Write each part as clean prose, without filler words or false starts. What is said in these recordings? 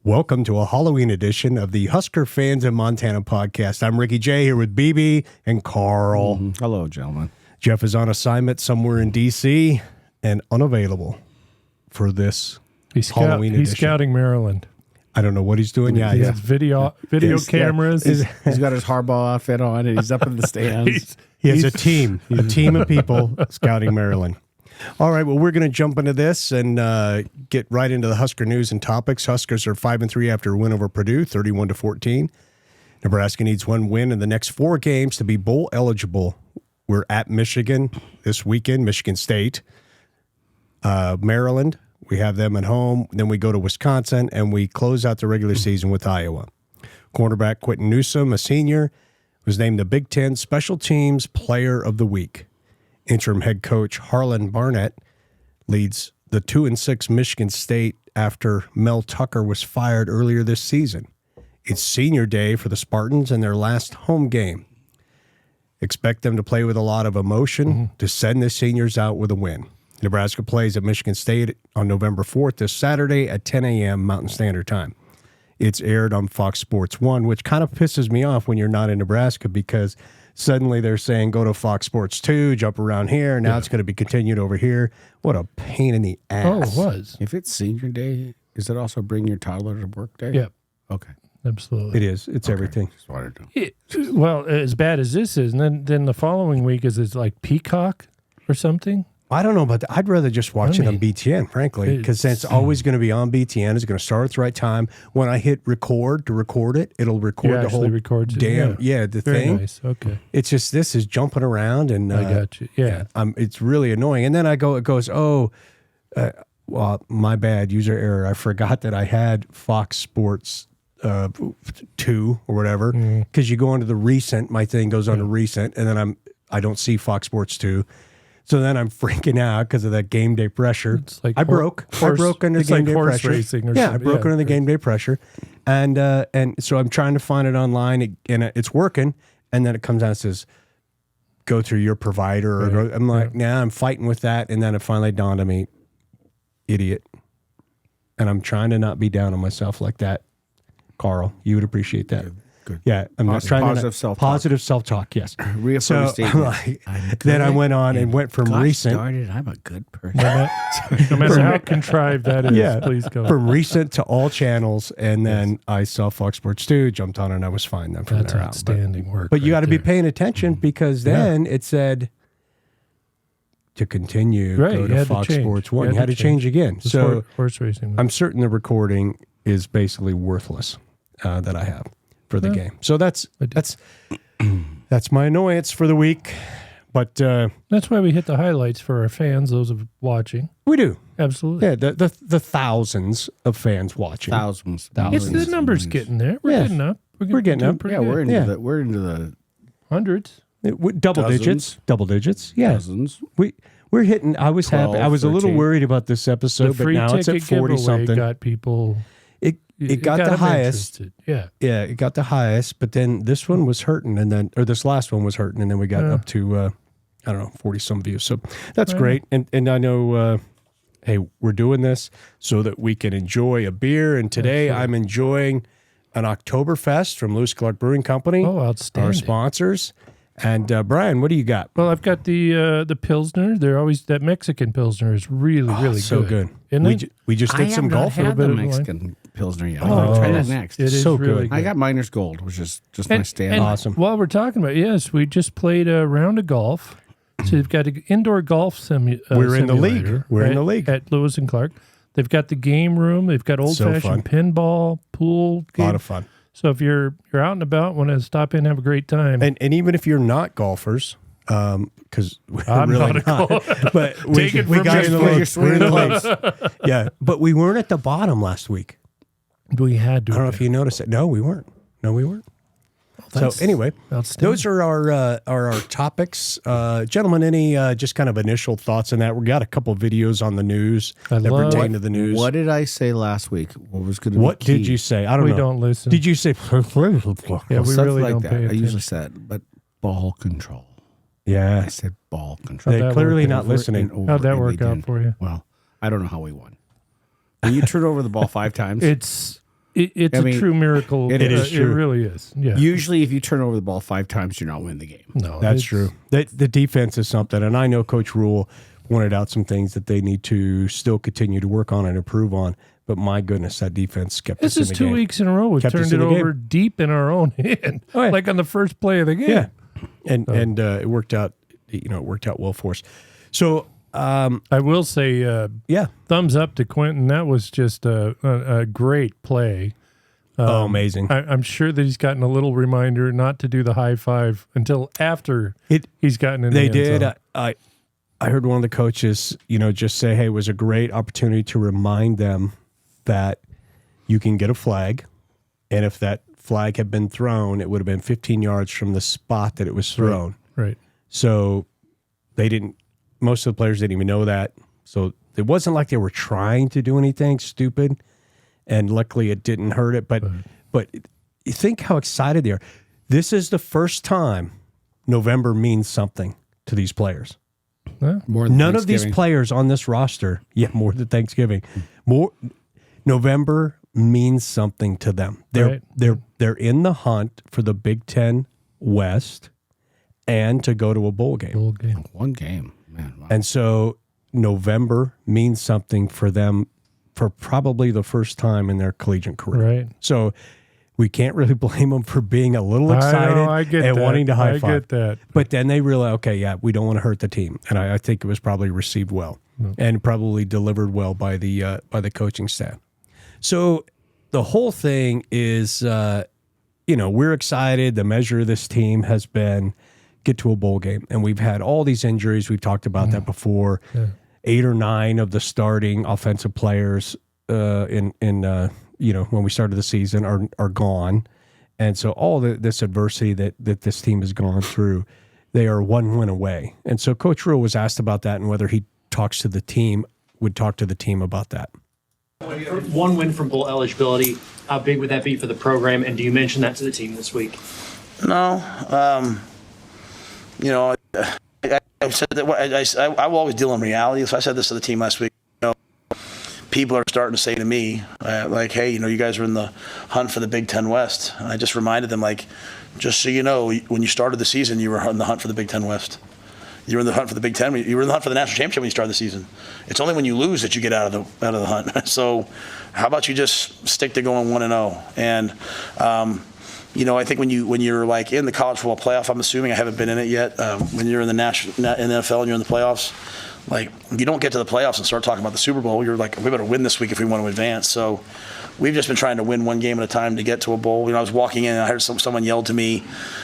Welcome to a Halloween edition of the Husker Fans in Montana podcast. I'm Ricky J here with BB and Carl. Hello, gentlemen. Jeff is on assignment somewhere in D.C. and unavailable for this Halloween edition. He's scouting Maryland. I don't know what he's doing. Yeah, he has video cameras. He's got his Harbaugh outfit on, and he's up in the stands. He has a team of people scouting Maryland. All right, well, we're going to jump into this and get right into the Husker news and topics. Huskers are 5-3 after a win over Purdue, 31-14. Nebraska needs one win in the next 4 games to be bowl eligible. We're at Michigan this weekend, Michigan State. Maryland, we have them at home. Then we go to Wisconsin, and we close out the regular season with Iowa. Cornerback Quentin Newsome, a senior, was named the Big Ten Special Teams Player of the Week. Interim head coach Harlan Barnett leads the 2-6 Michigan State after Mel Tucker was fired earlier this season. It's senior day for the Spartans in their last home game. Expect them to play with a lot of emotion to send the seniors out with a win. Nebraska plays at Michigan State on November 4th this Saturday at 10 a.m. Mountain Standard Time. It's aired on Fox Sports 1, which kind of pisses me off when you're not in Nebraska because suddenly they're saying go to Fox Sports 2, jump around here. Now it's going to be continued over here. What a pain in the ass. Oh, it was. If it's senior day, is it also bring your toddler to work day? Yep. Okay. Absolutely. It is. It's everything. Just wanted to. Well, as bad as this is, and then the following week is it like Peacock or something? I don't know about that. I'd rather just watch it on BTN, frankly, because it's always going to be on BTN. It's going to start at the right time. When I hit record to record it, it'll record the whole damn the Very thing. Nice. Okay. It's just this is jumping around, and I got you. Yeah. It's really annoying. And then it goes, well, my bad, user error. I forgot that I had Fox Sports 2 or whatever, because you go into the recent. My thing goes on to recent, and then I don't see Fox Sports 2. So then I'm freaking out because of that game day pressure. It's like I broke under game day pressure. Racing or I broke under the game day pressure, and so I'm trying to find it online, and it's working. And then it comes out and says, "Go through your provider." Or I'm like, nah, I'm fighting with that, and then it finally dawned on me, idiot. And I'm trying to not be down on myself like that, Carl. You would appreciate that. Good. Yeah, I'm not trying to positive self-talk. Yes. Reaffirm statement. Then I went on and went from recent. Darn it, I'm a good person. No matter how contrived that is, please go. From recent to all channels, and then I saw Fox Sports 2, jumped on it, and I was fine then from That's there out. Outstanding work. But you got to be paying attention because then it said to continue, go to Fox Sports 1. You had to change again. So horse racing. I'm certain the recording is basically worthless that I have for the game. So that's my annoyance for the week. But that's why we hit the highlights for our fans, those of watching. We do. Absolutely. Yeah, the thousands of fans watching. Thousands. It's the numbers getting there. We're getting up. We're getting up. Yeah, we're into the hundreds. Double digits. Yeah. Dozens. We're hitting. I was 12, happy. I was 13. A little worried about this episode, but now it's at 40 something. Got people. It got the highest. Interested. Yeah, it got the highest, but then this one was hurting, or this last one was hurting, and then we got up to 40 some views. So that's great. And I know hey, we're doing this so that we can enjoy a beer, and today I'm enjoying an Oktoberfest from Lewis Clark Brewing Company. Oh, outstanding. Our sponsors. And Brian, what do you got? Well, I've got the Pilsner. They're always that Mexican Pilsner is really so good. We just did some golf. I have not had the Mexican Pilsner yet. Oh, try that next. It is so really good. good. I got Miners Gold, which is just my standard. Awesome. While we're talking about we just played a round of golf. So they've got an indoor golf simulator. We're in the league. We're in the league at Lewis and Clark. They've got the game room. They've got old-fashioned pinball, pool game. A lot of fun. So if you're out and about, want to stop in and have a great time. And even if you're not golfers, because I'm really not a golfer. But we got in the league. Yeah, but we weren't at the bottom last week. We had to. I don't know if you noticed it. No, we weren't. So anyway, those are our topics. Gentlemen, any just kind of initial thoughts on that? We got a couple of videos on the news that pertain to the news. What did I say last week? What was going to be What did you say? I don't know. We don't listen. Did you say? Yeah, we really don't pay attention. I usually said, but ball control. Yeah. I said ball control. They're clearly not listening. How'd that work out for you? Well, I don't know how we won. When you turn over the ball 5 times. It's It's a true miracle. it is true. It really is. Yeah. Usually, if you turn over the ball 5 times, you're not winning the game. No, That's true. The defense is something, and I know Coach Rule pointed out some things that they need to still continue to work on and improve on. But my goodness, that defense kept us in the game. This is 2 weeks in a row. We've turned it over deep in our own hand, like on the first play of the game. Yeah, and it worked out. It worked out well for us. So I will say, thumbs up to Quentin. That was just a great play. Amazing. I'm sure that he's gotten a little reminder not to do the high five until after he's gotten in. They did. I heard one of the coaches, just say, "Hey, it was a great opportunity to remind them that you can get a flag, and if that flag had been thrown, it would have been 15 yards from the spot that it was thrown." Right. So most of the players didn't even know that. So it wasn't like they were trying to do anything stupid, and luckily it didn't hurt it. But you think how excited they are. This is the first time November means something to these players. None of these players on this roster, more than Thanksgiving, November means something to them. They're in the hunt for the Big Ten West and to go to a bowl game. One game, man. Wow. And so November means something for them for probably the first time in their collegiate career. Right. So we can't really blame them for being a little excited and wanting to high five. I get that. But then they realize, okay, we don't want to hurt the team. And I think it was probably received well and probably delivered well by the coaching staff. So the whole thing is, we're excited. The measure of this team has been get to a bowl game. And we've had all these injuries. We've talked about that before. Yeah. 8 or 9 of the starting offensive players when we started the season are gone. And so all this adversity that this team has gone through, they are 1 win away. And so Coach Rule was asked about that and whether he would talk to the team about that. 1 win from bowl eligibility, how big would that be for the program? And do you mention that to the team this week? No. I've said that I will always deal in reality. So I said this to the team last week. People are starting to say to me, hey, you guys are in the hunt for the Big Ten West. And I just reminded them, just so you know, when you started the season, you were in the hunt for the Big Ten West. You were in the hunt for the Big Ten. You were in the hunt for the national championship when you started the season. It's only when you lose that you get out of the hunt. So how about you just stick to going 1-0? And I think when you're in the college football playoff, I'm assuming I haven't been in it yet. When you're in the NFL and you're in the playoffs, you don't get to the playoffs and start talking about the Super Bowl. You're we better win this week if we want to advance. So we've just been trying to win one game at a time to get to a bowl. I was walking in and I heard someone yelled to me,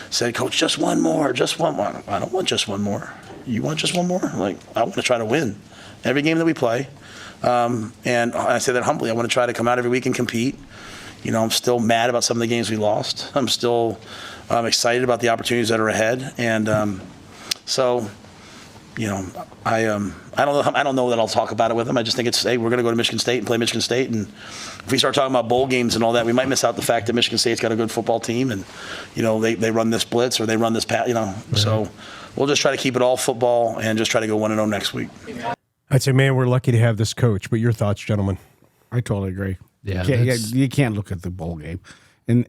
said, "Coach, just one more, just one more." I don't want just one more. You want just one more? I want to try to win every game that we play. And I say that humbly. I want to try to come out every week and compete. I'm still mad about some of the games we lost. I'm still excited about the opportunities that are ahead. And I don't know that I'll talk about it with them. I just think it's, hey, we're going to go to Michigan State and play Michigan State. And if we start talking about bowl games and all that, we might miss out the fact that Michigan State's got a good football team and, they run this blitz or they run this pass, Right. So we'll just try to keep it all football and just try to go 1-0 next week. I'd say, man, we're lucky to have this coach. But your thoughts, gentlemen? I totally agree. Yeah, you can't look at the bowl game, and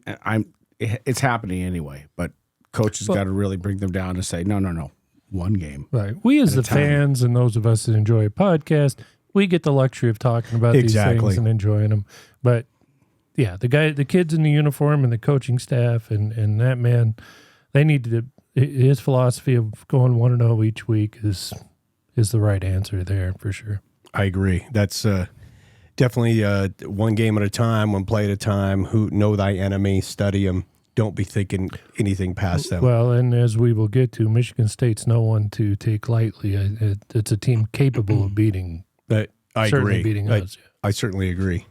it's happening anyway. But coaches got to really bring them down and say, no, one game. Right. We as the fans and those of us that enjoy a podcast, we get the luxury of talking about these things and enjoying them. But yeah, the kids in the uniform and the coaching staff and that man, they need to. His philosophy of going 1-0 each week is the right answer there for sure. I agree. That's definitely one game at a time, one play at a time. Who know thy enemy, study them. Don't be thinking anything past them. Well, and as we will get to, Michigan State's no one to take lightly. It's a team capable of beating. But I agree. Beating us. I certainly agree.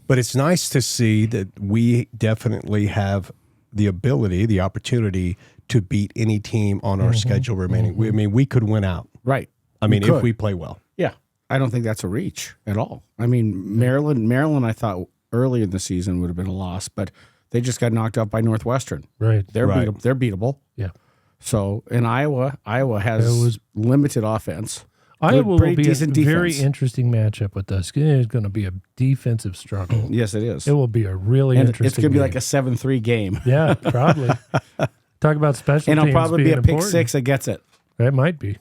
But it's nice to see that we definitely have the ability, the opportunity to beat any team on our schedule remaining. We could win out. Right. If we play well. Yeah. I don't think that's a reach at all. Maryland, I thought early in the season would have been a loss, but they just got knocked out by Northwestern. Right. They're beatable. Yeah. So in Iowa has limited offense. Iowa will be a decent very defense. interesting matchup with us. It's going to be a defensive struggle. Yes, it is. It will be a really And interesting it's going to be game. like a 7-3 game. Yeah, probably. Talk about special And teams it'll probably be being a pick important. six that gets it. That might be.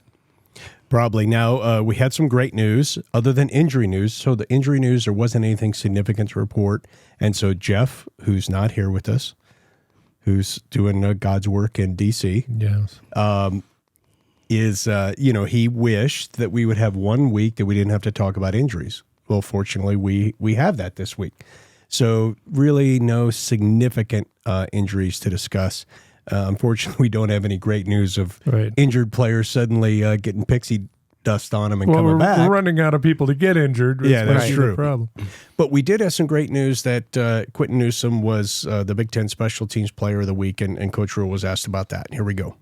Probably. Now, we had some great news other than injury news. So the injury news, there wasn't anything significant to report. And so Jeff, who's not here with us, who's doing God's work in D.C., Yes. is, he wished that we would have 1 week that we didn't have to talk about injuries. Well, fortunately, we have that this week. So really no significant injuries to discuss. Unfortunately, we don't have any great news of injured players suddenly getting pixie dust on them and coming back. We're running out of people to get injured. Yeah, that's true. The problem. But we did have some great news that Quentin Newsome was the Big Ten Special Teams Player of the Week, and Coach Rule was asked about that. Here we go.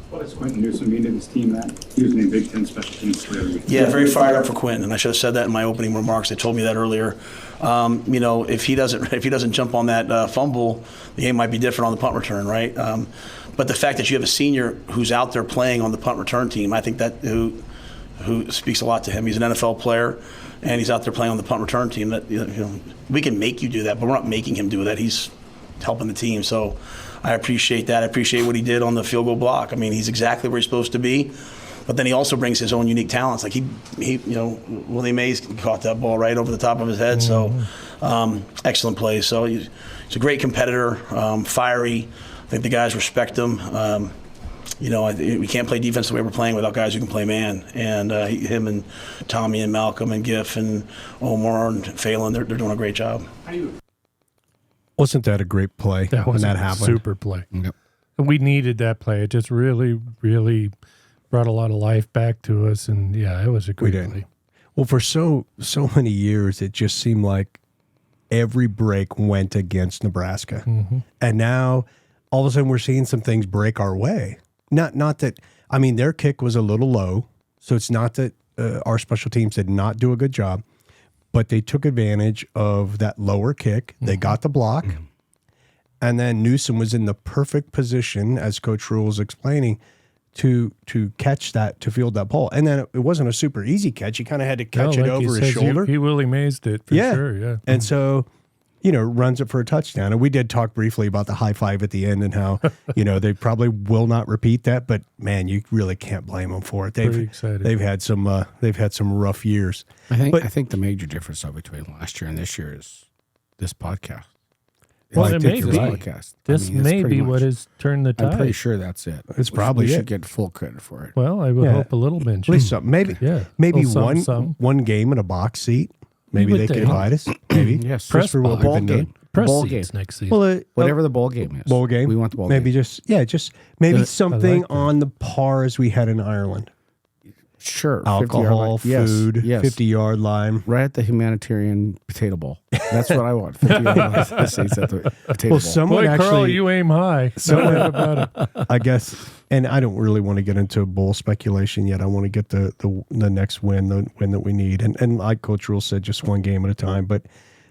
What does Quentin Newsome mean to his team that he was named Big Ten Special Teams Player of the Week? Yeah, very fired up for Quentin, and I should have said that in my opening remarks. They told me that earlier. If he doesn't jump on that fumble, the game might be different on the punt return, right? But the fact that you have a senior who's out there playing on the punt return team, I think that who speaks a lot to him. He's an NFL player, and he's out there playing on the punt return team. That we can make you do that, but we're not making him do that. He's helping the team, so I appreciate that. I appreciate what he did on the field goal block. I mean, he's exactly where he's supposed to be. But then he also brings his own unique talents. Like Willie Mays caught that ball right over the top of his head. So, excellent play. So he's a great competitor, fiery. I think the guys respect him. We can't play defense the way we're playing without guys who can play man. And him and Tommy and Malcolm and Giff and Omar and Phelan, they're doing a great job. Wasn't that a great play when that happened? Super play. Yep. And we needed that play. It just really, really brought a lot of life back to us. And yeah, it was a great play. Well, for so many years, it just seemed like every break went against Nebraska. Mm-hmm. And now all of a sudden we're seeing some things break our way. Not that, I mean, their kick was a little low. So it's not that our special teams did not do a good job, but they took advantage of that lower kick. They got the block. Mm-hmm. And then Newsome was in the perfect position, as Coach Rule was explaining, to catch that, to field that ball. And then it wasn't a super easy catch. He kind of had to catch it over his shoulder. He Willie Maysed it for sure, yeah. And so, runs it for a touchdown. And we did talk briefly about the high five at the end and how, they probably will not repeat that. But, man, you really can't blame them for it. They've had some rough years. I think the major difference though between last year and this year is this podcast. Well, it may be. Podcast. This may be what has turned the tide. I'm pretty sure that's it. It's probably we should get full credit for it. Well, I would hope a little bit. At least something. Maybe one game in a box seat. Maybe they could invite us. Maybe. Yes. Press for ball game. Press ball seats game next season. Well, whatever the ball game is. Bowl game. We want the ball maybe game. Just maybe something on the par as we had in Ireland. Sure. Alcohol, food, 50-yard line. Right at the humanitarian potato bowl. That's what I want. 50-yard seats at the potato bowl. Someone Boy, Carl, actually, you aim high. Someone about it. I guess, and I don't really want to get into bowl speculation yet. I want to get the next win, the win that we need. And like Coach Rule said, just one game at a time. But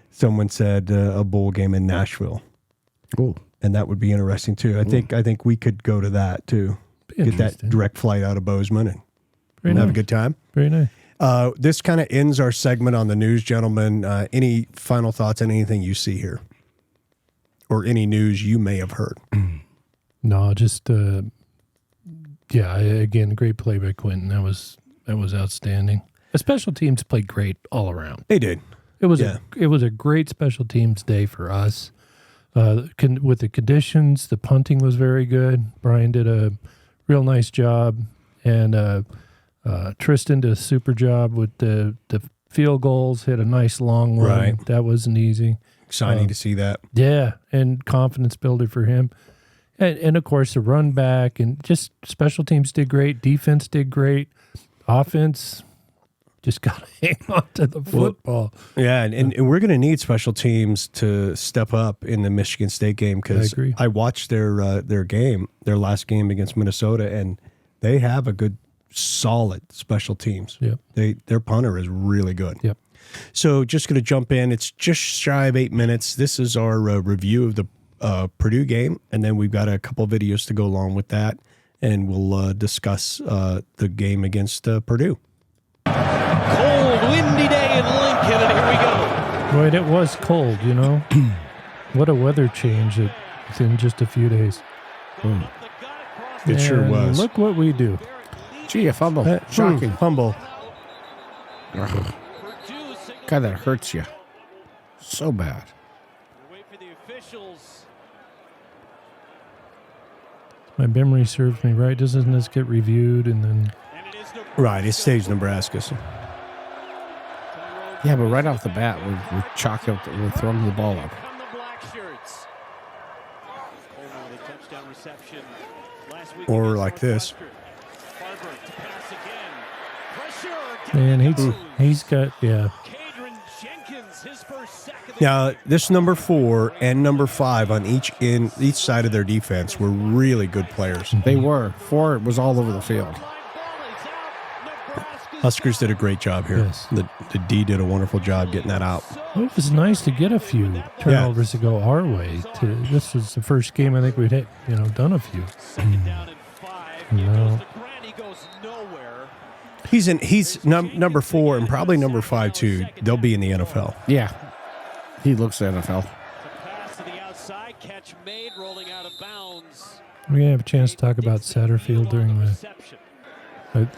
someone said a bowl game in Nashville. Ooh. And that would be interesting, too. I think we could go to that, too. Get that direct flight out of Bozeman and have a good time. Very nice. This kind of ends our segment on the news, gentlemen. Any final thoughts on anything you see here? Or any news you may have heard? No, just, again, great play by Quentin. That was outstanding. The special teams played great all around. They did. It was a great special teams day for us. With the conditions, the punting was very good. Brian did a real nice job, and Tristan did a super job with the field goals. Hit a nice long run. Right. That wasn't easy. Exciting to see that. Yeah, and confidence builder for him. And of course, the run back and just special teams did great. Defense did great. Offense just got to hang on to the football. Yeah, and we're going to need special teams to step up in the Michigan State game because I watched their last game against Minnesota, and they have a good, solid special teams. Yep. Their punter is really good. Yep. So just going to jump in. It's just shy of 8 minutes. This is our review of the Purdue game, and then we've got a couple videos to go along with that, and we'll discuss the game against Purdue. windy day in Lincoln, and here we go. Wait, it was cold, you know? What a weather change within just a few days. It sure was. Look what we do. Gee, a fumble. Shocking. Fumble. Ugh. God, that hurts you. So bad. Wait for the officials. My memory serves me right. Doesn't this get reviewed and then... Right, it stays Nebraska. So. Yeah, but right off the bat, we're chalking up, we're throwing the ball up. Or like this. Man, he's got, yeah. Now, this number 4 and number 5 on each side of their defense were really good players. They were. 4 was all over the field. Huskers did a great job here. Yes. The D did a wonderful job getting that out. Well, it was nice to get a few turnovers to go our way. This was the first game I think we'd done a few. No. He's number 4 and probably number 5 too. They'll be in the NFL. Yeah. He looks NFL. We're going to have a chance to talk about Satterfield during the...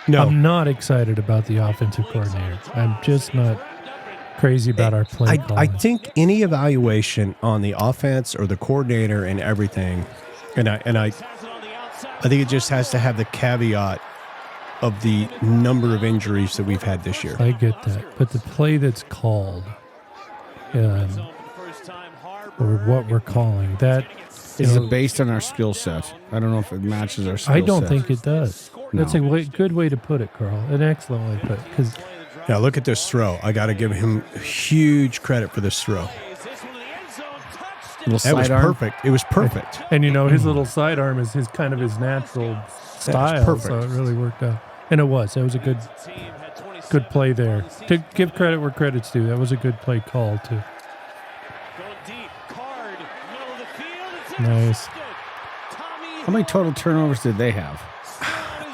I'm not excited about the offensive coordinator. I'm just not crazy about our play calling. I think any evaluation on the offense or the coordinator and everything, and I think it just has to have the caveat of the number of injuries that we've had this year. I get that. But the play that's called, or what we're calling, that... Is it based on our skill set? I don't know if it matches our skill set. I don't think it does. No. That's a good way to put it, Carl. An excellent way to put it. Because now look at this throw. I got to give him huge credit for this throw. That was perfect. It was perfect. And his little sidearm is his natural style. Perfect. So it really worked out. And it was. That was a good play there. To give credit where credit's due, that was a good play call too. Nice. How many total turnovers did they have?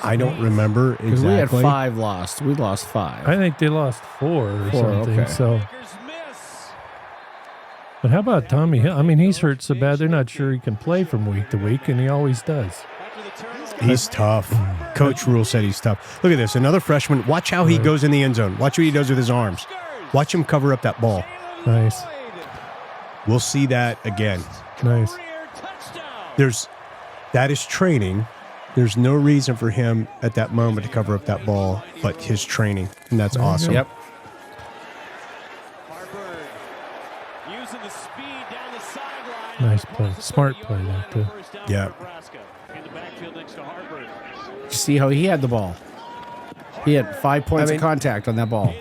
I don't remember exactly. Because we had 5 lost. We lost 5. I think they lost 4 or something. Okay. So, but how about Tommy Hill? I mean, he's hurt so bad they're not sure he can play from week to week, and he always does. He's tough. Coach Rule said he's tough. Look at this. Another freshman. Watch how he goes in the end zone. Watch what he does with his arms. Watch him cover up that ball. Nice. We'll see that again. Nice. That is training. There's no reason for him at that moment to cover up that ball, but his training, and that's awesome. Yep. Nice play. Smart play there, too. Yeah. You see how he had the ball? He had 5 points of contact on that ball.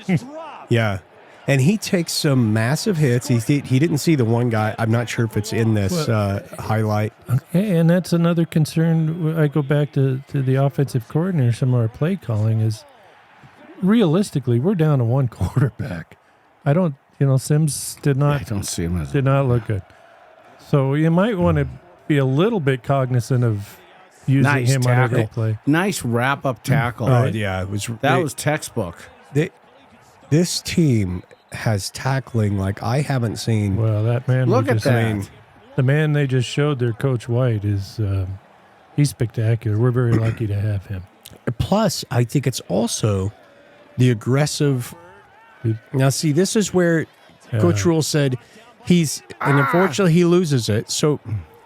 Yeah. And he takes some massive hits. He didn't see the one guy. I'm not sure if it's in this highlight. Okay, and that's another concern. I go back to the offensive coordinator. Some of our play calling is realistically, we're down to one quarterback. I don't, Sims did not. I don't see him as did not look good. So you might want to be a little bit cognizant of using him on every play. Nice wrap up tackle. Oh yeah, it was. That was textbook. This team has tackling like I haven't seen. Well, that man. Look at that. The man they just showed there, Coach White, is he's spectacular. We're very lucky to have him. Plus, I think it's also the aggressive. Now, see, this is where Coach Rule said and unfortunately he loses it. So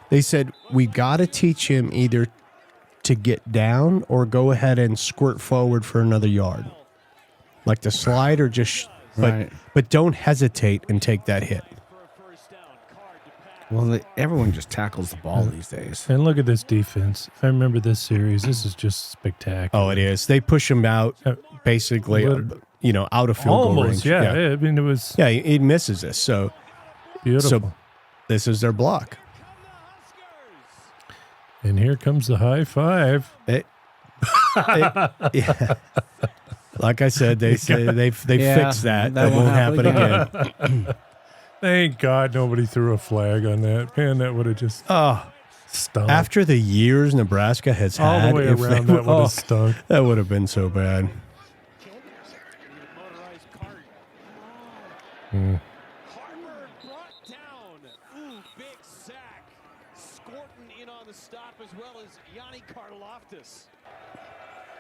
they said we got to teach him either to get down or go ahead and squirt forward for another yard. Like the slide or just, but don't hesitate and take that hit. Well, everyone just tackles the ball these days. And look at this defense. I remember this series. This is just spectacular. Oh, it is. They push him out basically, out of field goal range. Yeah. I mean, it was. Yeah, he misses this. So beautiful. So this is their block. And here comes the high five. Yeah. Like I said, they fixed that. That won't happen again. Thank God nobody threw a flag on that. Man, that would have just stunk. After the years Nebraska has all had, the way around, that would have stunk. That would have been so bad. Harvard brought down. Ooh, big sack. Scorton in on the stop as well as Yanni Karloftis.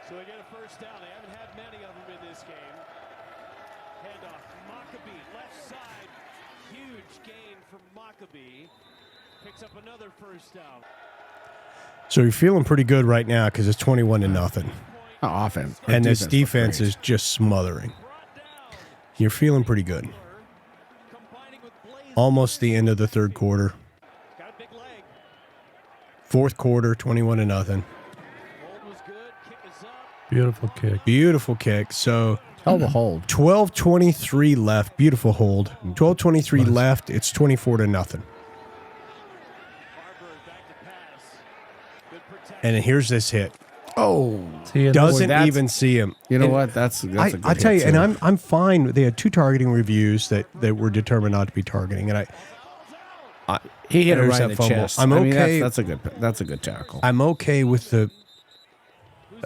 So they get a first down. They haven't had many of them in this game. Handoff. Maccabee, left side. Huge gain from Maccabee. Picks up another first down. So you're feeling pretty good right now because it's 21-0. Offense. And this defense is just smothering. You're feeling pretty good. Almost the end of the third quarter. Fourth quarter, 21-0. Beautiful kick. Beautiful kick. So hell of a hold. 12:23 left. Beautiful hold. 12:23 left. It's 24-0. And here's this hit. Oh, doesn't even see him. You know what? That's a good I tell you, hit, and too. I'm fine. They had 2 targeting reviews that were determined not to be targeting, and he hit it there's right in that the fumble. chest. I'm I mean, okay. that's a good tackle. I'm okay with the.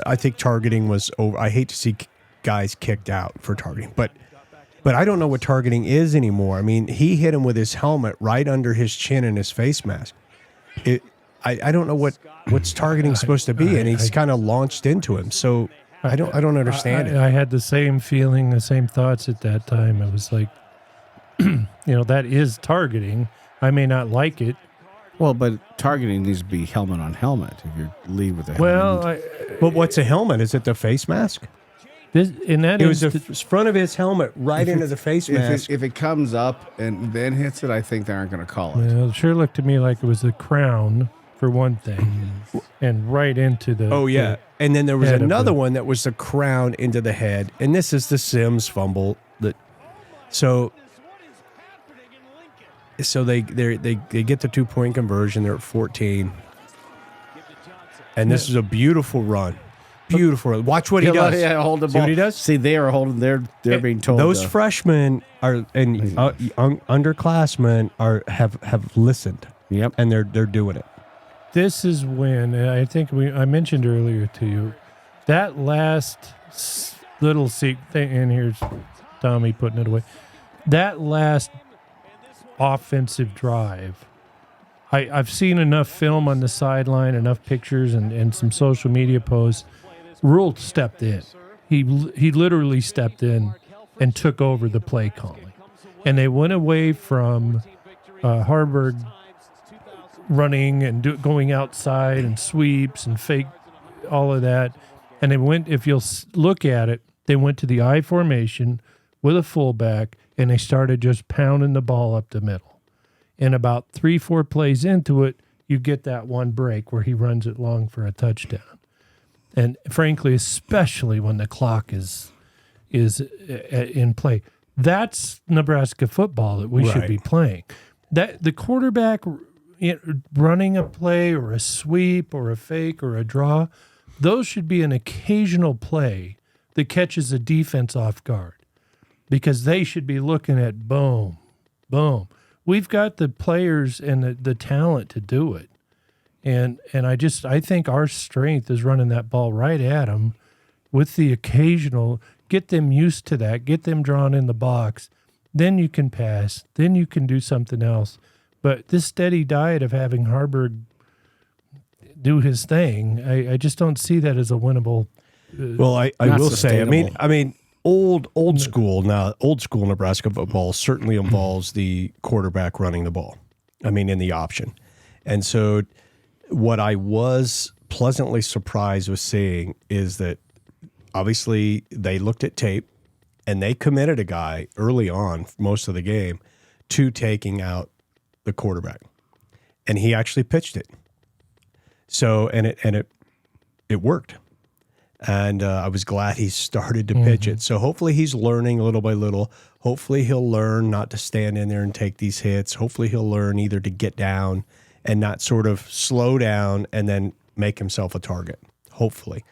I think targeting was over. I hate to see guys kicked out for targeting, but I don't know what targeting is anymore. I mean, he hit him with his helmet right under his chin and his face mask. I don't know what's targeting supposed to be, and he's kind of launched into him. So I don't understand it. I had the same feeling, the same thoughts at that time. It was like, that is targeting. I may not like it. Well, but targeting needs to be helmet on helmet if you lead with a helmet. Well, But what's a helmet? Is it the face mask? it was the front of his helmet right into the face mask. If it comes up and then hits it, I think they aren't going to call it. Well, it sure looked to me like it was the crown for one thing, and right into the. Oh yeah, and then there was head of another the- one that was the crown into the head, and this is the Sims fumble. So they get the 2-point conversion. They're at 14, and this is a beautiful run. Beautiful run. Watch what he does. Yeah, hold the ball. See what he does? See, they are holding. They're being told. Those freshmen are and underclassmen have listened. Yep, and they're doing it. This is when I think I mentioned earlier to you that last little thing, and here's Tommy putting it away. That last offensive drive, I've seen enough film on the sideline, enough pictures, and some social media posts. Rule stepped in. He literally stepped in and took over the play calling, and they went away from Harvard running and going outside and sweeps and fake all of that. And they went, if you'll look at it, they went to the I formation with a fullback, and they started just pounding the ball up the middle. And about 3-4 plays into it, you get that one break where he runs it long for a touchdown. And frankly, especially when the clock is in play, that's Nebraska football that we should be playing. That the quarterback running a play or a sweep or a fake or a draw, those should be an occasional play that catches a defense off guard, because they should be looking at boom, boom. We've got the players and the talent to do it. And I think our strength is running that ball right at them with the occasional, get them used to that, get them drawn in the box. Then you can pass. Then you can do something else. But this steady diet of having Harburg do his thing, I just don't see that as a winnable. Well, I will say, I mean, old school Nebraska football certainly involves the quarterback running the ball. I mean, in the option. And so what I was pleasantly surprised with seeing is that obviously they looked at tape and they committed a guy early on, most of the game, to taking out the quarterback, and he actually pitched it. So and it worked, and I was glad he started to pitch it. So hopefully he's learning little by little. Hopefully he'll learn not to stand in there and take these hits. Hopefully he'll learn either to get down and not sort of slow down and then make himself a target. Hopefully,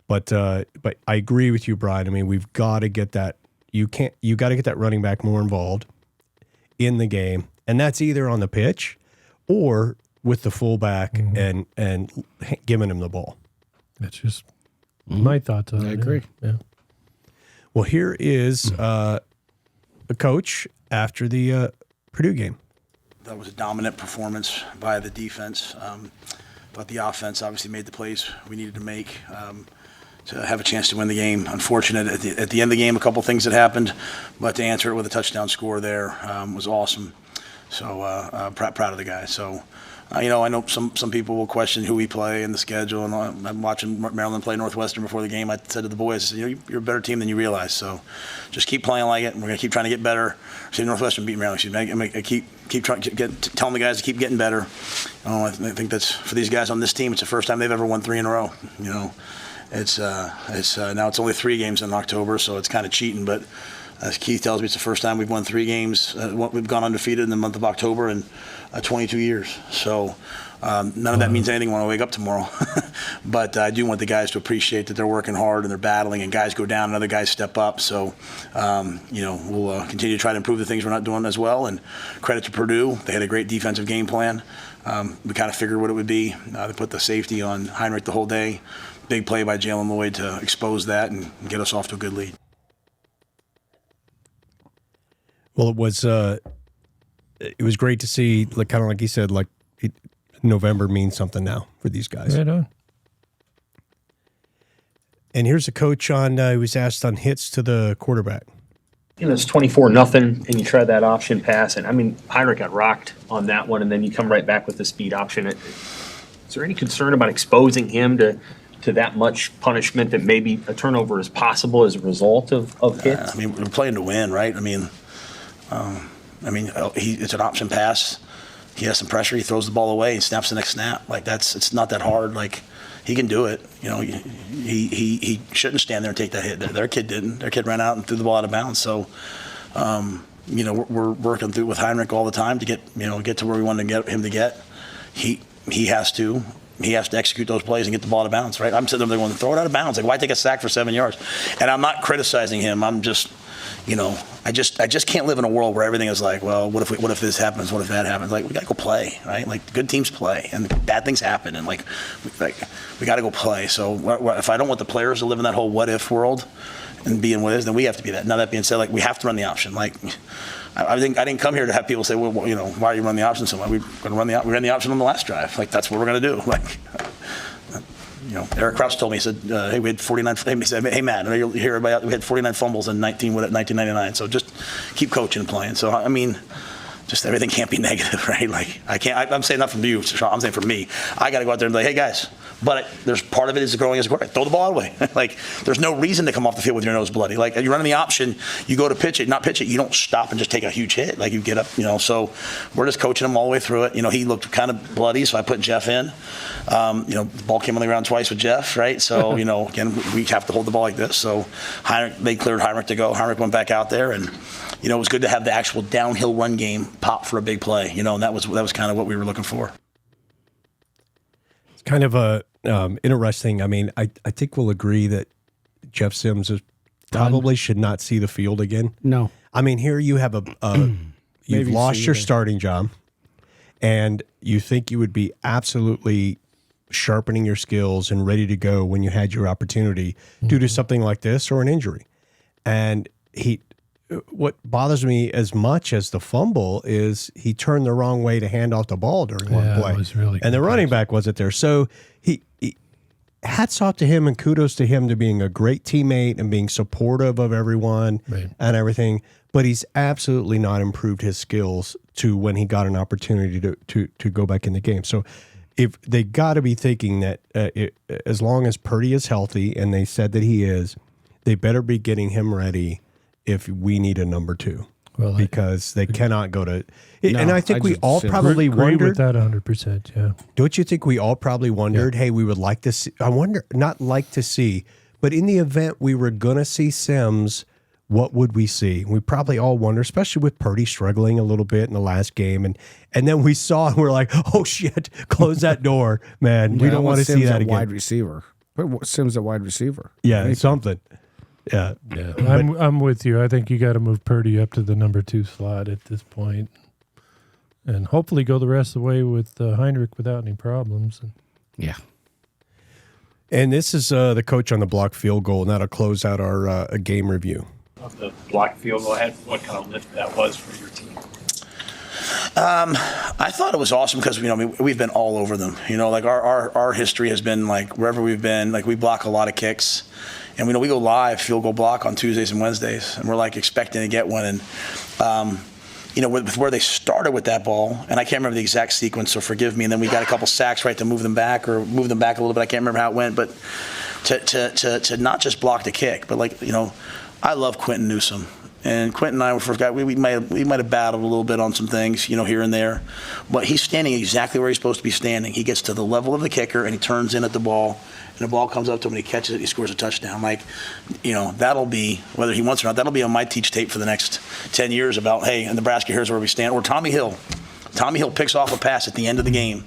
but I agree with you, Brian. I mean, we've got to get that. You got to get that running back more involved in the game. And that's either on the pitch or with the fullback and giving him the ball. That's just my thoughts on it. I agree. Yeah. Well, here is a coach after the Purdue game? That was a dominant performance by the defense. But the offense obviously made the plays we needed to make to have a chance to win the game. Unfortunate at the end of the game, a couple things that happened, but to answer it with a touchdown score there was awesome. So proud of the guy. So, I know some people will question who we play and the schedule. And I'm watching Maryland play Northwestern before the game. I said to the boys, you're a better team than you realize. So just keep playing like it, and we're going to keep trying to get better. See, Northwestern beat Maryland. I keep trying to telling the guys to keep getting better. I think that's for these guys on this team. It's the first time they've ever won 3 in a row. It's now it's only 3 games in October, so it's kind of cheating. But as Keith tells me, it's the first time we've won 3 games. We've gone undefeated in the month of October in 22 years. So none of that means anything when I wake up tomorrow. But I do want the guys to appreciate that they're working hard and they're battling, and guys go down and other guys step up. So, we'll continue to try to improve the things we're not doing as well. And credit to Purdue. They had a great defensive game plan. We kind of figured what it would be. They put the safety on Heinrich the whole day. Big play by Jalen Lloyd to expose that and get us off to a good lead. Well, it was great to see, kind of like he said, November means something now for these guys. Right on. And here's a coach he was asked on hits to the quarterback. It's 24-0, and you try that option pass, and Heinrich got rocked on that one, and then you come right back with the speed option. Is there any concern about exposing him to that much punishment that maybe a turnover is possible as a result of hits? We're playing to win, right? It's an option pass. He has some pressure. He throws the ball away and snaps the next snap. It's not that hard. He can do it. He shouldn't stand there and take that hit. Their kid didn't. Their kid ran out and threw the ball out of bounds. So, we're working through with Heinrich all the time to get to where we want to get him to get. He has to execute those plays and get the ball out of bounds, right? I'm sitting there going, throw it out of bounds. Why take a sack for 7 yards? And I'm not criticizing him. I'm just, I just can't live in a world where everything is well, what if this happens? What if that happens? We got to go play, right? Good teams play, and bad things happen, and we got to go play. So if I don't want the players to live in that whole what if world and be in what is, then we have to be that. Now that being said, we have to run the option. I think I didn't come here to have people say, well, why are you running the option so much? We ran the option on the last drive. That's what we're going to do. Eric Crouch told me, he said, hey, we had 49. He said, hey, Matt, I know you hear about we had 49 fumbles in 1999. So just keep coaching and playing. So just everything can't be negative, right? I'm saying not from you, Sean, I'm saying from me. I got to go out there and be hey guys. But there's part of it is growing as a quarterback. Throw the ball away. There's no reason to come off the field with your nose bloody. You're running the option, you go to pitch it, you don't stop and just take a huge hit. You get up, So we're just coaching him all the way through it. He looked kind of bloody, so I put Jeff in. The ball came on the ground twice with Jeff, right? So, again, we have to hold the ball like this. So they cleared Heinrich to go. Heinrich went back out there, and it was good to have the actual downhill run game pop for a big play. And that was kind of what we were looking for. It's kind of a interesting. I think we'll agree that Jeff Sims probably should not see the field again. No. Here you have you've lost your starting job, and you think you would be absolutely sharpening your skills and ready to go when you had your opportunity due to something like this or an injury. And what bothers me as much as the fumble is he turned the wrong way to hand off the ball during one play. It was really and the running back wasn't there. So he hats off to him and kudos to him to being a great teammate and being supportive of everyone and everything. But he's absolutely not improved his skills to when he got an opportunity to go back in the game. So if they got to be thinking that as long as Purdy is healthy, and they said that he is, they better be getting him ready if we need a number 2, because they cannot go to. And I think we all probably wondered with that 100%. Yeah, don't you think we all probably wondered? Hey, we would like to see. I wonder, not like to see, but in the event we were gonna see Sims, what would we see? We probably all wonder, especially with Purdy struggling a little bit in the last game, and then we saw and we're like, oh shit, close that door, man. We don't want to see that again. Wide receiver. Sims at wide receiver. Yeah, something. Yeah. I'm with you. I think you got to move Purdy up to the number 2 slot at this point, and hopefully go the rest of the way with Heinrich without any problems. Yeah. And this is the coach on the block field goal, and that'll close out our game review. of the blocked field goal, what kind of lift that was for your team? I thought it was awesome because we've been all over them. Like our history has been like wherever we've been, like we block a lot of kicks, and we go live field goal block on Tuesdays and Wednesdays, and we're like expecting to get one. And with where they started with that ball, and I can't remember the exact sequence, so forgive me. And then we got a couple sacks to move them back a little bit. I can't remember how it went, but to not just block the kick, but I love Quentin Newsome. And Quentin and I were first guys. We might have battled a little bit on some things, here and there, but he's standing exactly where he's supposed to be standing. He gets to the level of the kicker and he turns in at the ball, and the ball comes up to him and he catches it. He scores a touchdown. That'll be, whether he wants or not, that'll be on my teach tape for the next 10 years about, hey, in Nebraska, here's where we stand. Or Tommy Hill picks off a pass at the end of the game,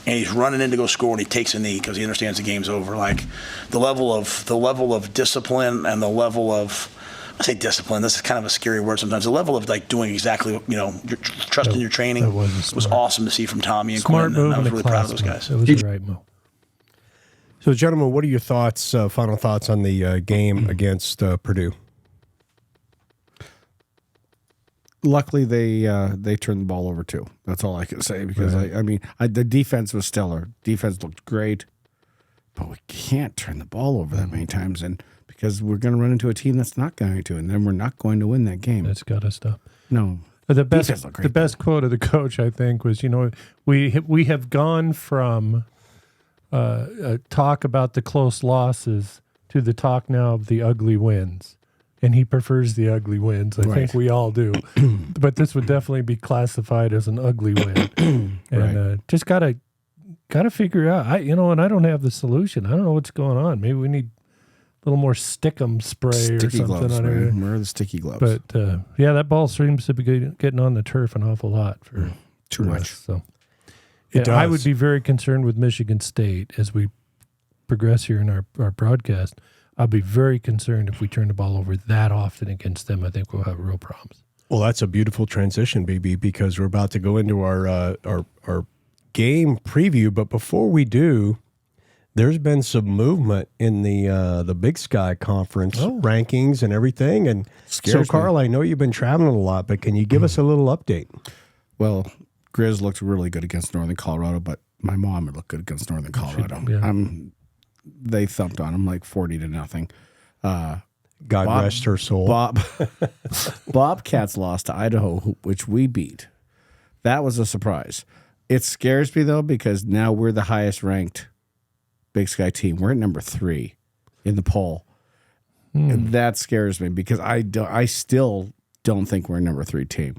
and he's running in to go score, and he takes a knee because he understands the game's over. Like the level of discipline and the level of, I say discipline, this is kind of a scary word sometimes. The level of doing exactly, your trusting your training was awesome to see from Tommy and Smart Quentin. move, And I was really proud of those move. guys. It was the right move. So, gentlemen, what are your thoughts? Final thoughts on the game against Purdue? Luckily, they turned the ball over too. That's all I can say because the defense was stellar. Defense looked great, but we can't turn the ball over that many times, and because we're going to run into a team that's not going to, and then we're not going to win that game. That's got to stop. No, the best quote of the coach, I think, was we have gone from talk about the close losses to the talk now of the ugly wins. And he prefers the ugly wins. I think we all do. But this would definitely be classified as an ugly win. And just gotta figure out. And I don't have the solution. I don't know what's going on. Maybe we need a little more stickum spray sticky or something gloves, on it. Where are the sticky gloves? But that ball seems to be getting on the turf an awful lot for too much. So I would be very concerned with Michigan State as we progress here in our broadcast. I'll be very concerned if we turn the ball over that often against them. I think we'll have real problems. Well, that's a beautiful transition, BB, because we're about to go into our game preview. But before we do, there's been some movement in the Big Sky Conference rankings and everything. And so, Carl, I know you've been traveling a lot, but can you give us a little update? Well, Grizz looked really good against Northern Colorado, but my mom looked good against Northern Colorado. They thumped on them like 40-0. God rest her soul. Bobcats lost to Idaho, which we beat. That was a surprise. It scares me, though, because now we're the highest ranked Big Sky team. We're at number 3 in the poll. And that scares me because I still don't think we're a number 3 team.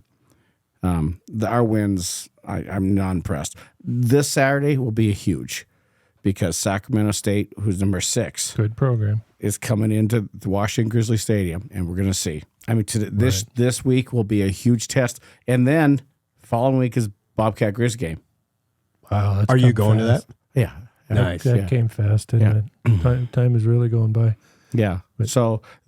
Our wins, I'm not impressed. This Saturday will be huge. Because Sacramento State, who's number 6, good program, is coming into the Washington Grizzly Stadium, and we're going to see. I mean, this week will be a huge test, and then following week is Bobcat Grizz game. Wow, are you going to that? Yeah, nice. That came fast, didn't it? Time is really going by. Yeah.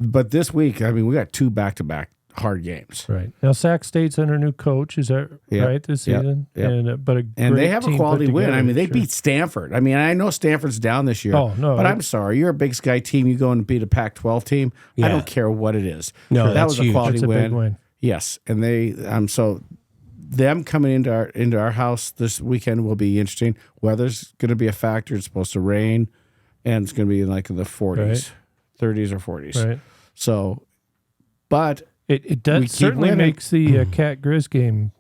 But this week, I mean, we got 2 back-to-back hard games. Right. Now, Sac State's under new coach. Is that right this season? Yep. And they have a quality win. I mean, they beat Stanford. I mean, I know Stanford's down this year. Oh, no. But I'm sorry. You're a Big Sky team. You go and beat a Pac-12 team. Yeah. I don't care what it is. No, that was a quality win. Big win. Yes. And they so them coming into our house this weekend will be interesting. Weather's going to be a factor. It's supposed to rain, and it's going to be like in the 40s, 30s or 40s. Right. So, but It does certainly makes the Cat Grizz game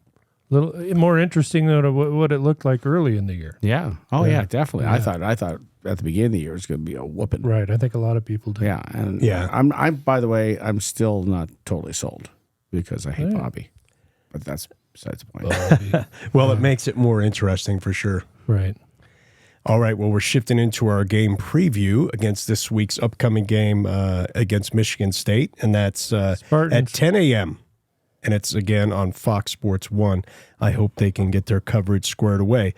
a little more interesting than what it looked like early in the year. Yeah. Oh yeah, definitely. Yeah. I thought at the beginning of the year it was going to be a whooping. Right. I think a lot of people do. Yeah. And I'm by the way, I'm still not totally sold because I hate Bobby, but that's besides the point. Well, it makes it more interesting for sure. Right. All right, well, we're shifting into our game preview against this week's upcoming game against Michigan State, and that's at 10 a.m., and it's, again, on Fox Sports 1. I hope they can get their coverage squared away.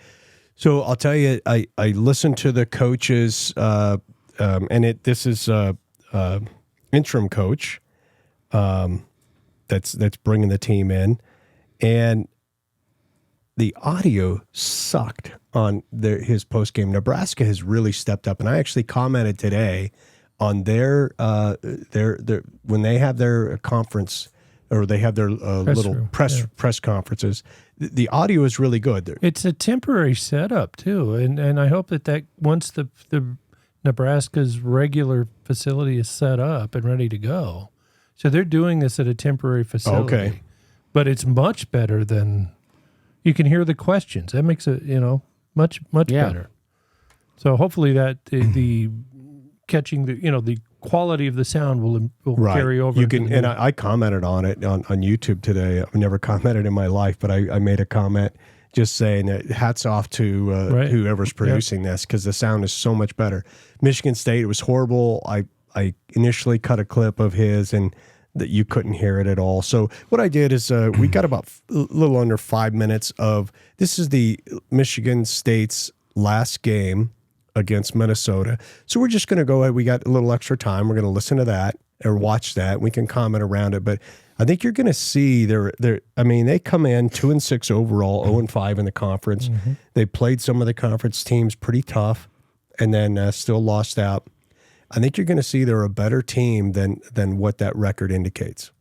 So I'll tell you, I listened to the coaches, and this is interim coach that's bringing the team in, and the audio sucked on his postgame. Nebraska has really stepped up, and I actually commented today on their when they have their conference or they have their little press conferences, the audio is really good. It's a temporary setup too, and I hope that once the Nebraska's regular facility is set up and ready to go, so they're doing this at a temporary facility. Okay, but it's much better than you can hear the questions. That makes it much better. So hopefully that the catching the quality of the sound will carry over. You can, and I commented on it on YouTube today. I've never commented in my life, but I made a comment just saying that hats off to whoever's producing this, because the sound is so much better. Michigan State, it was horrible. I initially cut a clip of his and that you couldn't hear it at all. So what I did is we got about a little under 5 minutes of, this is the Michigan State's last game against Minnesota. So we're just going to go ahead. We got a little extra time. We're going to listen to that or watch that. We can comment around it. But I think you're going to see they come in 2-6 overall, 0-5 in the conference. Mm-hmm. They played some of the conference teams pretty tough and then still lost out. I think you're going to see they're a better team than what that record indicates.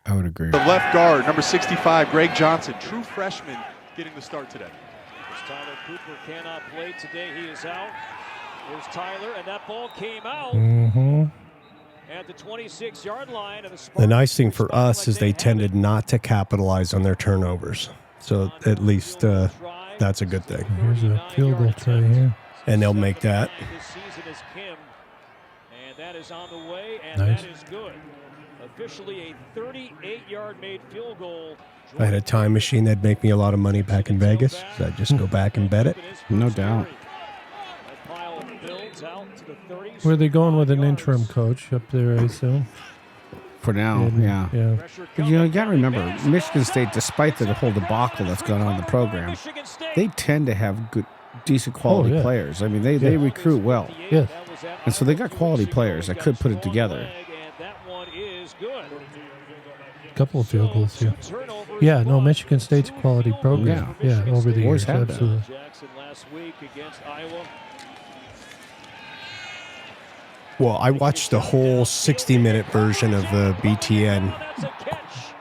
I would agree. The left guard, number 65, Greg Johnson, true freshman, getting the start today. Tyler Cooper cannot play today. He is out. Here's Tyler, and that ball came out at the 26-yard line. The nice thing for us is they tended not to capitalize on their turnovers. So at least that's a good thing. Here's a field goal try here. And they'll make that. And that is on the way, and nice. That is good. Officially a 38-yard made field goal. If I had a time machine, that'd make me a lot of money back in Vegas. So I'd just go back and bet it. No doubt. Where are they going with an interim coach up there, I assume? For now, yeah. But you got to remember, Michigan State, despite the whole debacle that's gone on in the program, they tend to have decent quality players. I mean, they recruit well. Yes. And so they got quality players that could put it together. A couple of field goals here. Yeah, no, Michigan State's a quality program. Yeah, over the years, absolutely. Well, I watched the whole 60-minute version of the BTN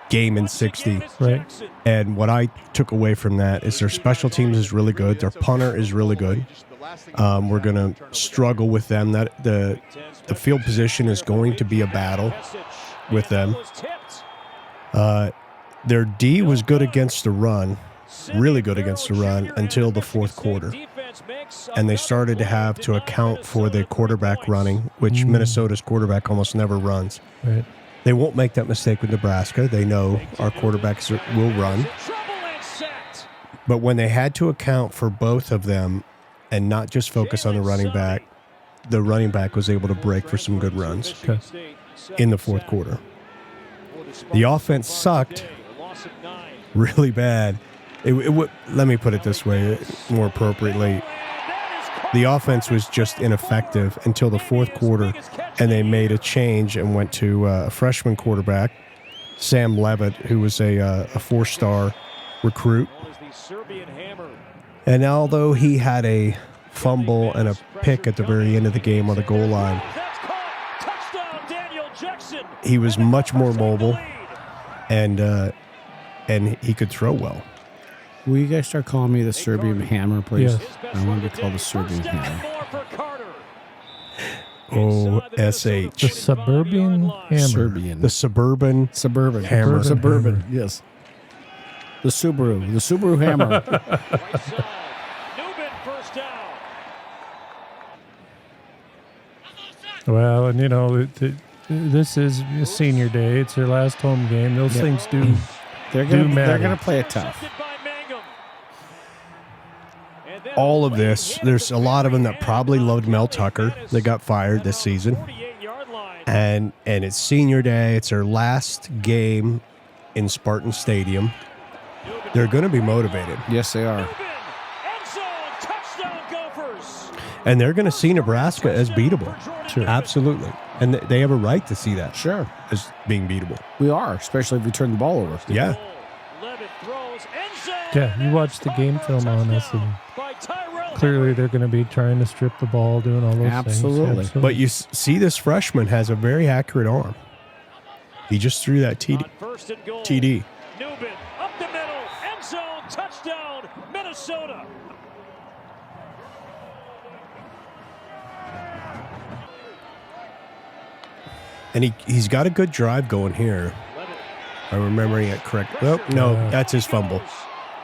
game in 60. Right. And what I took away from that is their special teams is really good. Their punter is really good. We're going to struggle with them. That the field position is going to be a battle with them. Their D was good against the run, really good against the run until the fourth quarter. And they started to have to account for the quarterback running, which Minnesota's quarterback almost never runs. Right. They won't make that mistake with Nebraska. They know our quarterbacks will run. But when they had to account for both of them and not just focus on the running back was able to break for some good runs in the fourth quarter. The offense sucked really bad. Let me put it this way, more appropriately. The offense was just ineffective until the fourth quarter, and they made a change and went to a freshman quarterback, Sam Levitt, who was a four-star recruit. And although he had a fumble and a pick at the very end of the game on the goal line, he was much more mobile, and he could throw well. Will you guys start calling me the Serbian Hammer, please? Yes. I want to be called the Serbian Hammer. O-S-H. The Suburban Hammer. Serbian. The Suburban Hammer. Suburban, yes. The Subaru Hammer. Well, and this is senior day. It's their last home game. Those things do. They're gonna play it tough. All of this, there's a lot of them that probably loved Mel Tucker. They got fired this season. And it's senior day. It's their last game in Spartan Stadium. They're going to be motivated. Yes, they are. And they're going to see Nebraska as beatable. Sure. Absolutely. And they have a right to see that. Sure. As being beatable. We are, especially if we turn the ball over. Yeah. Yeah, you watch the game film on us and clearly they're going to be trying to strip the ball, doing all those things. Absolutely. But you see this freshman has a very accurate arm. He just threw that TD. Newman up the middle, end zone, touchdown, Minnesota. And he's got a good drive going here. I'm remembering it correct. Oh, no, that's his fumble.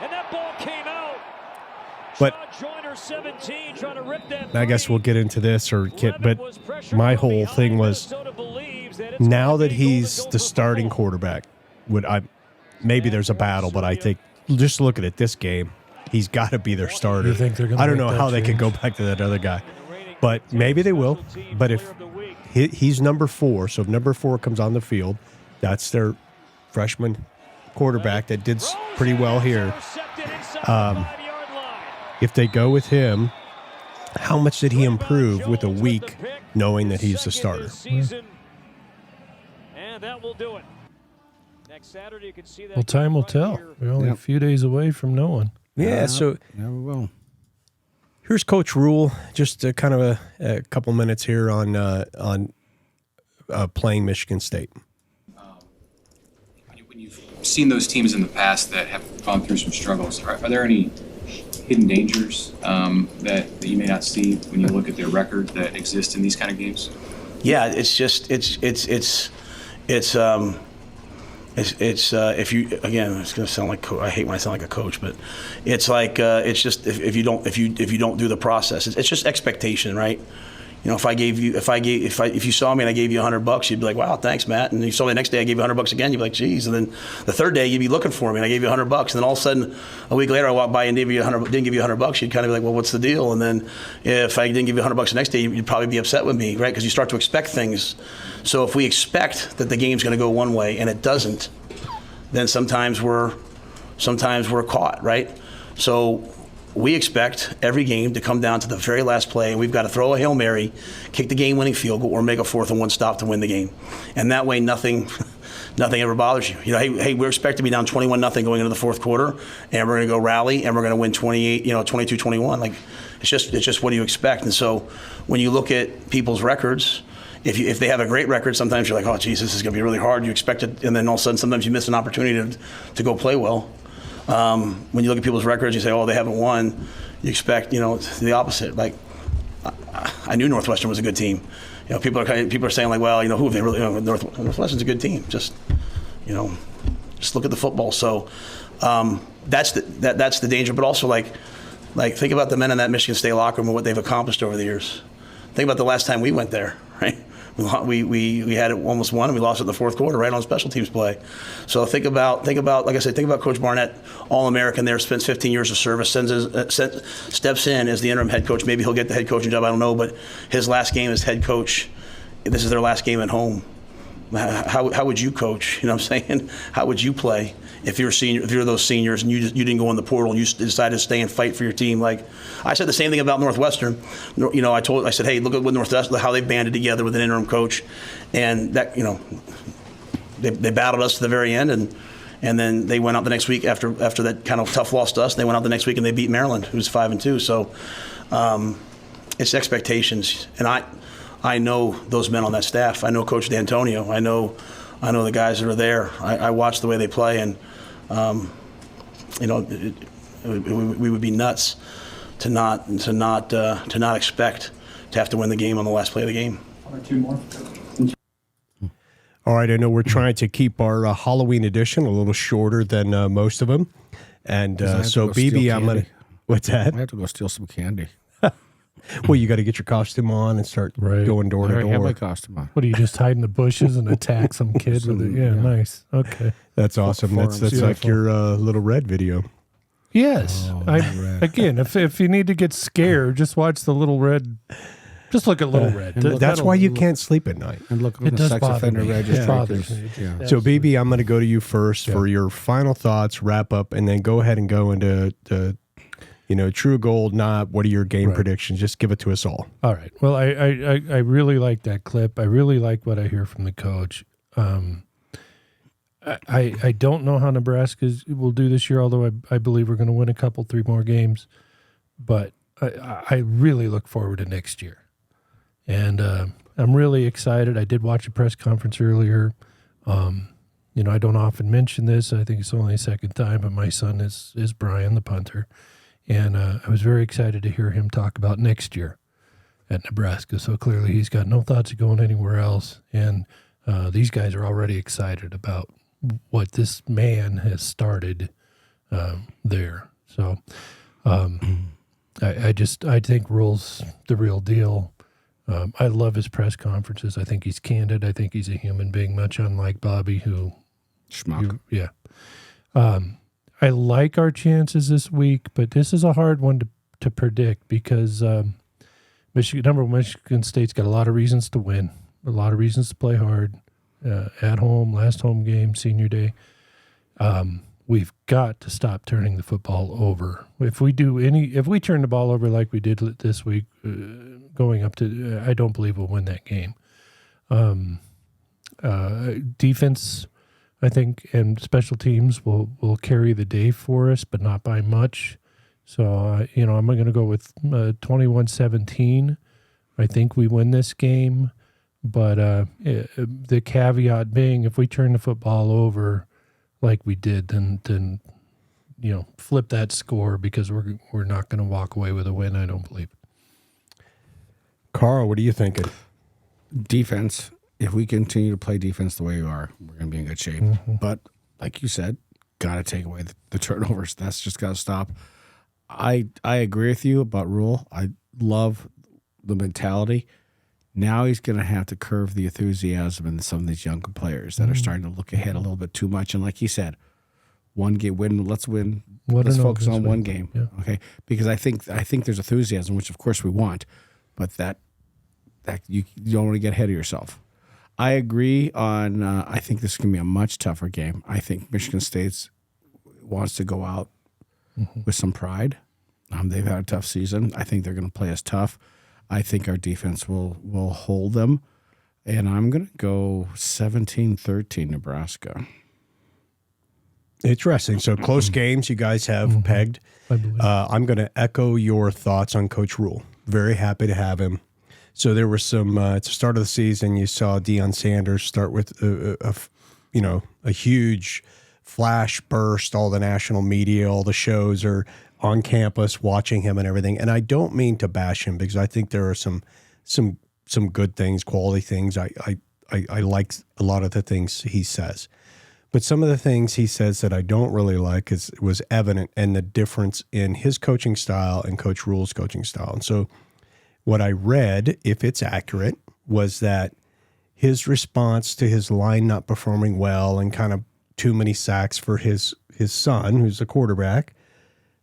And that ball came out. But Joyner 17 trying to rip that. I guess we'll get into this but my whole thing was now that he's the starting quarterback, maybe there's a battle, but I think just look at it this game, he's got to be their starter. You think they're gonna I don't know make how that they could go back to that other guy. But maybe they will. But if he's number 4, so if number 4 comes on the field, that's their freshman quarterback that did pretty well here. If they go with him, how much did he improve with a week knowing that he's the starter? And that will do it. Next Saturday, you can see that. Well, time will tell. We're only a few days away from knowing. Yeah, so never will. Here's Coach Rule. Just kind of a couple minutes here on playing Michigan State. When you've seen those teams in the past that have gone through some struggles, are there any hidden dangers that you may not see when you look at their record that exist in these kind of games? Yeah, it's if you, again, it's going to sound like I hate when I sound like a coach, but it's like it's just if you don't do the process, it's just expectation, right? You know, if you saw me and I gave you $100, you'd be like, wow, thanks, Matt. And you saw me the next day, I gave you $100 again, you'd be like, geez. And then the third day, you'd be looking for me and I gave you $100. And then all of a sudden, a week later, I walked by and didn't give you $100. You'd kind of be like, well, what's the deal? And then if I didn't give you $100 the next day, you'd probably be upset with me, right? Because you start to expect things. So if we expect that the game's going to go one way and it doesn't, then sometimes we're caught, right? So we expect every game to come down to the very last play, and we've got to throw a Hail Mary, kick the game-winning field goal, or make a 4th and 1 stop to win the game. And that way, nothing ever bothers you. You know, hey, we're expected to be down 21-0 going into the fourth quarter, and we're going to go rally, and we're going to win 22-21. Like, it's just what do you expect? And so, when you look at people's records, if they have a great record, sometimes you're like, oh, geez, this is going to be really hard. You expect it, and then all of a sudden, sometimes you miss an opportunity to go play well. When you look at people's records, you say, oh, they haven't won. You expect, the opposite. Like, I knew Northwestern was a good team. You know, people are saying like, well, who have they really? Northwestern's a good team. Just look at the football. So that's the danger. But also like think about the men in that Michigan State locker room and what they've accomplished over the years. Think about the last time we went there, right? We had it almost won, and we lost it in the fourth quarter, right on special teams play. So think about like I said, think about Coach Barnett, All-American there, spends 15 years of service, steps in as the interim head coach. Maybe he'll get the head coaching job, I don't know, but his last game as head coach, this is their last game at home. How would you coach? You know what I'm saying? How would you play if you're those seniors and you didn't go in the portal and you decided to stay and fight for your team? Like I said the same thing about Northwestern. I said, hey, look at what Northwestern, how they banded together with an interim coach, and that they battled us to the very end, and then they went out the next week after that kind of tough loss to us. They went out the next week and they beat Maryland, who's 5-2. So it's expectations, and I know those men on that staff. I know Coach D'Antonio. I know the guys that are there. I watch the way they play, and we would be nuts to not expect to have to win the game on the last play of the game. Two more. All right, I know we're trying to keep our Halloween edition a little shorter than most of them, and so BB, I'm gonna. What's that? I have to go steal some candy. Well, you got to get your costume on and start going door to door. I have my costume on. What do you just hide in the bushes and attack some kid with it? Yeah, nice. Okay, that's awesome. That's like your Little Red video. Yes. Again, if you need to get scared, just watch the Little Red. Just look at Little Red. That's why you can't sleep at night. And look at the sex offender registry. So, BB, I'm going to go to you first for your final thoughts, wrap up, and then go ahead and go into true gold, not what are your game predictions? Just give it to us all. All right. Well, I really like that clip. I really like what I hear from the coach. I don't know how Nebraska will do this year, although I believe we're going to win 3 more games. But I really look forward to next year. And I'm really excited. I did watch a press conference earlier. I don't often mention this. I think it's only the second time, but my son is Brian, the punter. And I was very excited to hear him talk about next year at Nebraska. So clearly he's got no thoughts of going anywhere else. And these guys are already excited about what this man has started there. So I think Rule's the real deal. I love his press conferences. I think he's candid. I think he's a human being, much unlike Bobby, who... Schmuck. Yeah. I like our chances this week, but this is a hard one to predict because Michigan State's got a lot of reasons to win, a lot of reasons to play hard at home, last home game, senior day. We've got to stop turning the football over. If we turn the ball over like we did this week, going up to, I don't believe we'll win that game. Defense, I think, and special teams will carry the day for us, but not by much. So, I'm going to go with 21-17. I think we win this game, but the caveat being, if we turn the football over like we did, then flip that score because we're not going to walk away with a win, I don't believe. Carl, what are you thinking? Defense. If we continue to play defense the way we are, we're going to be in good shape. Mm-hmm. But like you said, got to take away the turnovers. That's just got to stop. I agree with you about Rule. I love the mentality. Now he's going to have to curve the enthusiasm in some of these younger players that are starting to look ahead a little bit too much. And like he said, one game win. Let's win. Let's focus on one game. Yeah. Okay, because I think there's enthusiasm, which of course we want, but that you don't want to get ahead of yourself. I agree on. I think this is going to be a much tougher game. I think Michigan State wants to go out with some pride. They've had a tough season. I think they're going to play us tough. I think our defense will hold them, and I'm going to go 17-13 Nebraska. Interesting. So close games you guys have pegged. I'm going to echo your thoughts on Coach Rule. Very happy to have him. So there were some at the start of the season. You saw Deion Sanders start with a huge flash burst. All the national media, all the shows are on campus watching him and everything. And I don't mean to bash him because I think there are some good things, quality things. I like a lot of the things he says. But some of the things he says that I don't really like was evident in the difference in his coaching style and Coach Rule's coaching style. And so what I read, if it's accurate, was that his response to his line not performing well and kind of too many sacks for his son, who's the quarterback,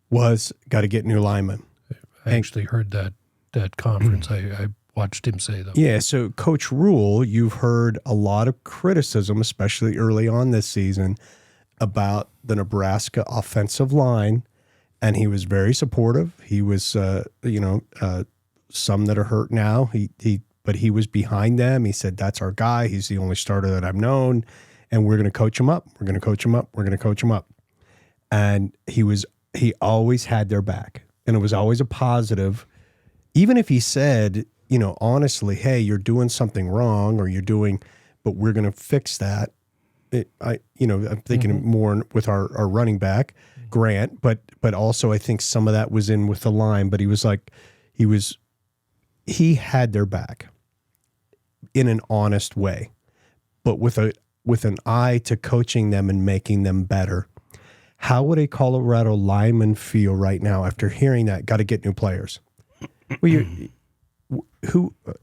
was got to get new linemen. I actually heard that conference. I watched him say that. Yeah, so Coach Rule, you've heard a lot of criticism, especially early on this season, about the Nebraska offensive line, and he was very supportive. He was, some that are hurt now. But he was behind them. He said, "That's our guy. He's the only starter that I've known, and we're going to coach him up. We're going to coach him up. We're going to coach him up." And he always had their back, and it was always a positive. Even if he said, honestly, hey, you're doing something wrong, or but we're going to fix that. I'm thinking more with our running back, Grant, but also I think some of that was in with the line. But he was like, he had their back in an honest way, but with an eye to coaching them and making them better. How would a Colorado lineman feel right now after hearing that? Got to get new players. Well,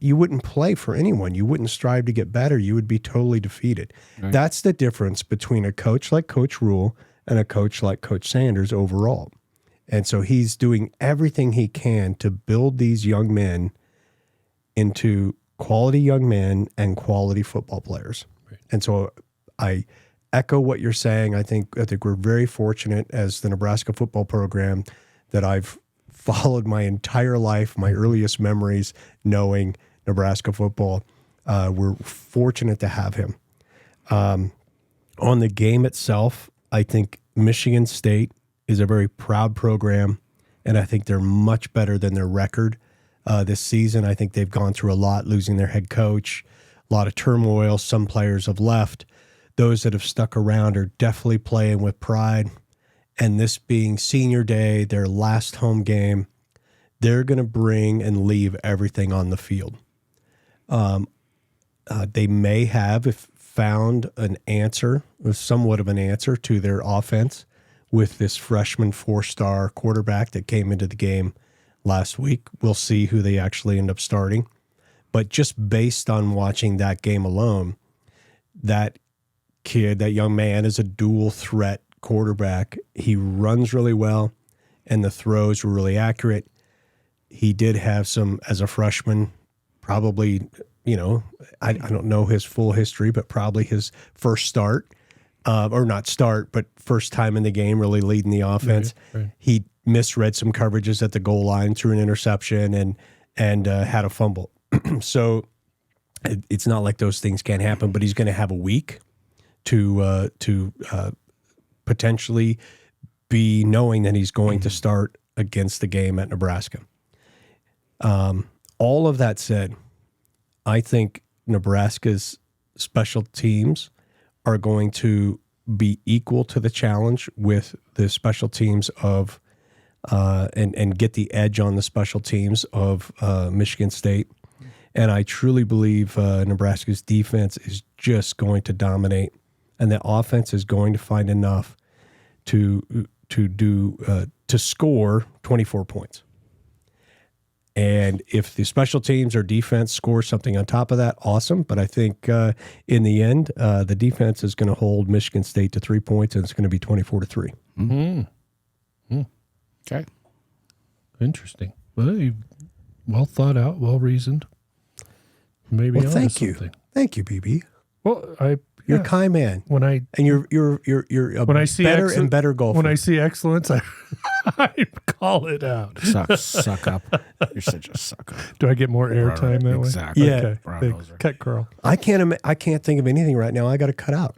you wouldn't play for anyone. You wouldn't strive to get better. You would be totally defeated. Right. That's the difference between a coach like Coach Rule and a coach like Coach Sanders overall. And so he's doing everything he can to build these young men into quality young men and quality football players. Right. And so I echo what you're saying. I think we're very fortunate as the Nebraska football program that I've followed my entire life, my earliest memories knowing Nebraska football. We're fortunate to have him. On the game itself, I think Michigan State is a very proud program. and I think they're much better than their record this season. I think they've gone through a lot, losing their head coach, a lot of turmoil. Some players have left. Those that have stuck around are definitely playing with pride. And this being senior day, their last home game, they're going to bring and leave everything on the field. They may have found an answer, or somewhat of an answer to their offense with this freshman 4-star quarterback that came into the game last week. We'll see who they actually end up starting. But just based on watching that game alone, that kid, that young man, is a dual threat quarterback. He runs really well, and the throws were really accurate. He did have some, as a freshman, probably, I don't know his full history, but probably his first start, or not start, but first time in the game, really leading the offense. Right. He misread some coverages at the goal line, threw an interception, and had a fumble. So it's not like those things can't happen, but he's going to have a week to potentially be knowing that he's going to start against the game at Nebraska. All of that said, I think Nebraska's special teams are going to be equal to the challenge with the special teams of and get the edge on the special teams of Michigan State. And I truly believe Nebraska's defense is just going to dominate, and the offense is going to find enough to score 24 points. And if the special teams or defense score something on top of that, awesome. But I think in the end, the defense is going to hold Michigan State to 3 points, and it's going to be 24-3. Mm-hmm. Okay. Interesting. Well thought out, well reasoned. Maybe. Well, thank you, BB. Well, you're a kind man. When I and you're a when I see better and better golfer. When I see excellence, I call it out. Suck up. You're such a suck up. Do I get more airtime that way? Exactly. Yeah. Okay. Cut, Carl. I can't think of anything right now. I got to cut out.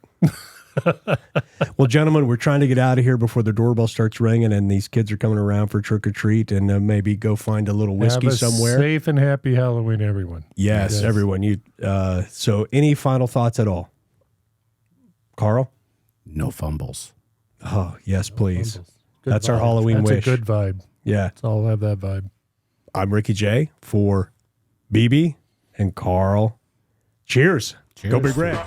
Well, gentlemen, we're trying to get out of here before the doorbell starts ringing and these kids are coming around for trick or treat, and maybe go find a little whiskey somewhere. Safe and happy Halloween, everyone. Yes. Everyone. So any final thoughts at all? Carl? No fumbles. Oh, yes, please. That's our Halloween wish. That's a good vibe. Yeah. Let's all have that vibe. I'm Ricky J for BB and Carl. Cheers. Cheers. Go Big Red.